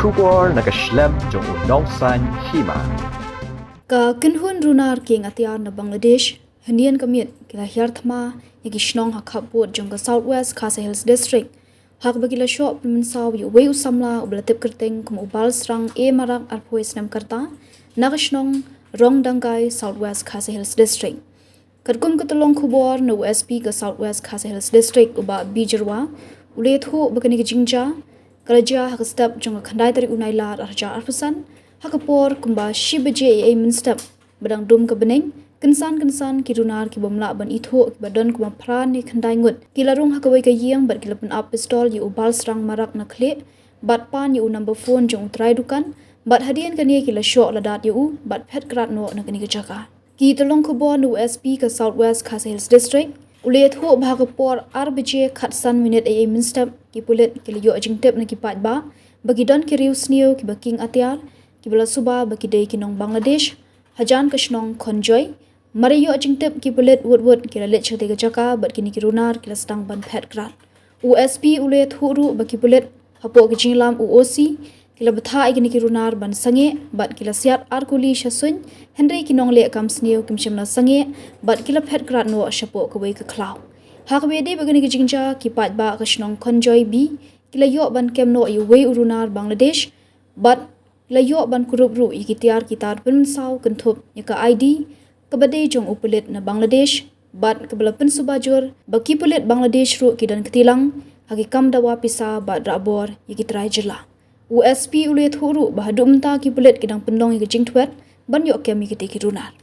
Shubor nakaslem jong unong san Hima. Ka Kynhun runar Kieng Atiar na Bangladesh, Hanian ka Miet, kila Hiar Thma, yaki Shnong hakapot jong ka Southwest Khasi Hills District. Hak bagila shop pimensaw Uwei usamla ublatip kerteng kum ubal serang marak arpois nam karta, naga Shnong rong dangkai Southwest Khasi Hills District. Kadkum ketolong kubor na USP ka Southwest Khasi Hills District uba bijerwa, ulet ho bakani ka jingja, kalaja hakastap jong khandai tari unai lar arja arpasan, hakapor kumba shibaje minstep badang dum ka beneng, kensan kirunar ki bomla ban itho ki badan kuma pran ni khandai ngut kilarung hakawai ka Kieng bat kilapan up pistol yu ubal serang marak na khle bat pan yu number phone jong utrai dukan bat hadian kani kila shok ladat yu bat phet krat no na kani ka jaka ki tolong khobor nu SP ka Southwest Khasi Hills District ulet ho bhagapor RBJ khatsan minute minstep ki pulet kila yo jingtep na ki pat ba bagi don ki riu snio ki baking Atiar ki bala suba bagi dei ki nong Bangladesh hajan ka Shnong konjoy Mariyo jingtep ki bulet wood kila let chate ga jaka bat kini ki runar kila stang ban phet krat. USP ulet huru baki bulet hapo ki jinglam UOC kila batha igini ki runar ban sange bat kila siat arkuli shasun Henry ki nong le kam snio kim shimna sange bat kila phet krat no shapo ka wei ka klaw. Hakwe de bagani ki jingja ki pat ba ka Shnong konjoy bi kila yo ban kem no Uwei urunar Bangladesh bat kila yo ban kurup ru ikitiar kitar pensaw kentup yaka ID kabade jong upulit na Bangladesh bat kabalapan subajur baki pulit Bangladesh ru kidan ketilang hakikam dawa pisa bat rabor yikitrai jela USP ulet huru bahadu mta ki pulit kidang pendong yikijing twet ban Ïohkem yikiti kirunar